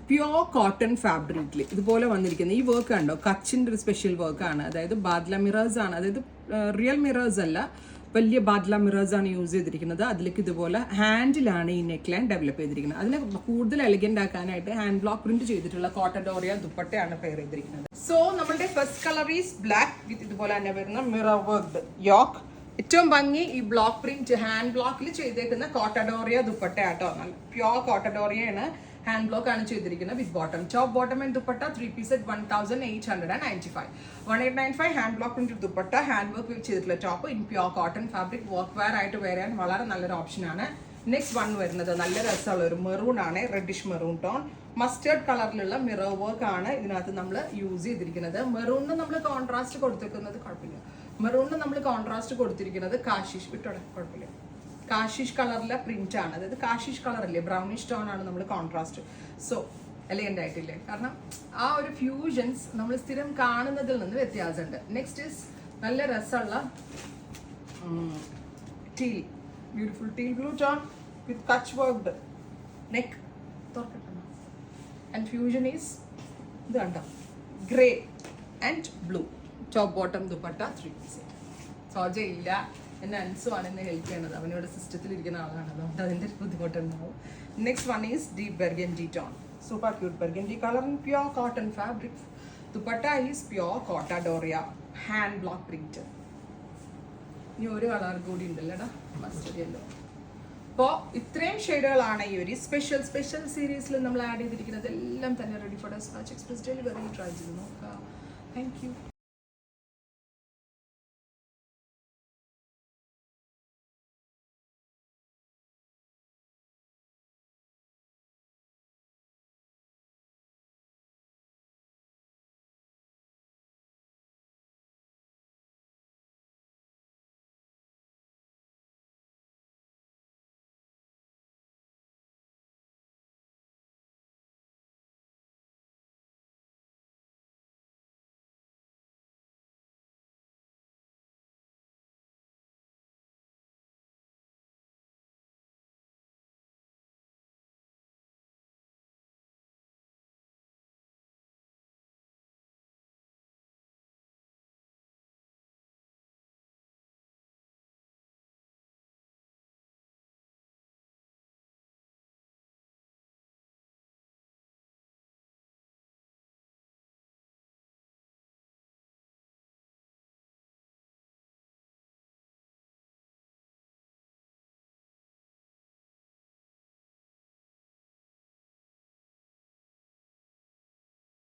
Pure cotton ഫാബ്രിക്കിൽ ഇതുപോലെ വന്നിരിക്കുന്ന ഈ വർക്ക് കണ്ടോ, കച്ചിൻ്റെ ഒരു സ്പെഷ്യൽ വർക്കാണ്. അതായത് ബാദ്ല മിറേഴ്സ് ആണ്, അതായത് റിയൽ മിറേഴ്സ് അല്ല, വലിയ ബാദ്ല മിറേഴ്സ് ആണ് യൂസ് ചെയ്തിരിക്കുന്നത്. അതിലേക്ക് ഇതുപോലെ ഹാൻഡിലാണ് ഈ നെക്ക് ലൈൻ ഡെവലപ്പ് ചെയ്തിരിക്കുന്നത്. അതിനെ കൂടുതൽ എലിഗൻ്റ് ആക്കാനായിട്ട് ഹാൻഡ് ബ്ലോക്ക് പ്രിന്റ് ചെയ്തിട്ടുള്ള കോട്ടൺ ഡോറിയ ദുപ്പട്ടയാണ് പെയർ ചെയ്തിരിക്കുന്നത്. സോ നമ്മളുടെ first colour is black with ഇതുപോലെ തന്നെ വരുന്ന മിറർ വർക്ക് യോക്ക്. ഏറ്റവും ഭംഗി ഈ ബ്ലോക്ക് പ്രിന്റ് ഹാൻഡ് ബ്ലോക്കിൽ ചെയ്തേക്കുന്ന കോട്ടഡോറിയ ദുപ്പട്ടയാട്ടോ. നല്ല പ്യോർ കോട്ടഡോറിയാണ്, ഹാൻഡ് ബ്ലോക്ക് ആണ് ചെയ്തിരിക്കുന്നത് with bottom. Top bottom and dupatta 3 piece at 1895. 1895 hand block print dupatta, hand work ചെയ്തിട്ടുള്ള top in pure cotton fabric. Work wear ആയിട്ട് വെയർ ചെയ്യാൻ വളരെ നല്ലൊരു ഓപ്ഷനാണ്. നെക്സ്റ്റ് വൺ വരുന്നത് നല്ല രസമുള്ള ഒരു മെറൂൺ ആണ്, റെഡിഷ് മെറൂൺ ടോൺ. മസ്റ്റേർഡ് കളറിലുള്ള മിറർ വർക്ക് ആണ് ഇതിനകത്ത് നമ്മൾ യൂസ് ചെയ്തിരിക്കുന്നത്. മെറൂണിന് നമ്മൾ കോൺട്രാസ്റ്റ് കൊടുത്തിരിക്കുന്നത് കുഴപ്പമില്ല, മെറൂണിന് നമ്മൾ കോൺട്രാസ്റ്റ് കൊടുത്തിരിക്കുന്നത് കാശിഷ് വിട്ടോടെ കുഴപ്പമില്ല, കാശിഷ് കളറിലെ പ്രിന്റ് ആണ്. അതായത് കാശിഷ് കളർ അല്ലേ, ബ്രൗണിഷ് ടോൺ ആണ് നമ്മൾ കോൺട്രാസ്റ്റ്. സോ എലിഗൻ്റ് ആയിട്ടില്ലേ, കാരണം ആ ഒരു ഫ്യൂഷൻസ് നമ്മൾ സ്ഥിരം കാണുന്നതിൽ നിന്ന് വ്യത്യാസമുണ്ട്. നെക്സ്റ്റ് ഇസ് നല്ല രസമുള്ള teal, beautiful teal blue tone with Kutch worked neck തുറക്കട്ടെ. ആൻഡ് ഫ്യൂഷൻ ഈസ് ഇത് കണ്ടോ, grey and blue. Top bottom dupatta 3 piece. സോജ ഇല്ല, എന്നെ അൻസുമാണ് എന്നെ ഹെൽപ്പ് ചെയ്യണത്, അവനോട് സിസ്റ്റത്തിൽ ഇരിക്കുന്ന ആളാണ്, അതുകൊണ്ട് അതിൻ്റെ ഒരു ബുദ്ധിമുട്ടുണ്ടാവും. Next one is deep burgundy tone, super cute burgundy colour in pure cotton fabric. Dupatta is pure Kota Doria hand block print. ഇനി ഒരു കളർ കൂടി ഉണ്ടല്ലോടാ, മസ്റ്റർഡ് യെല്ലോ. അപ്പോൾ ഇത്രയും ഷെയ്ഡുകളാണ് ഈ ഒരു സ്പെഷ്യൽ സീരീസിൽ നമ്മൾ ആഡ് ചെയ്തിരിക്കുന്നത്. എല്ലാം തന്നെ ready for despatch express delivery. Try ചെയ്ത് നോക്കുക. Thank U.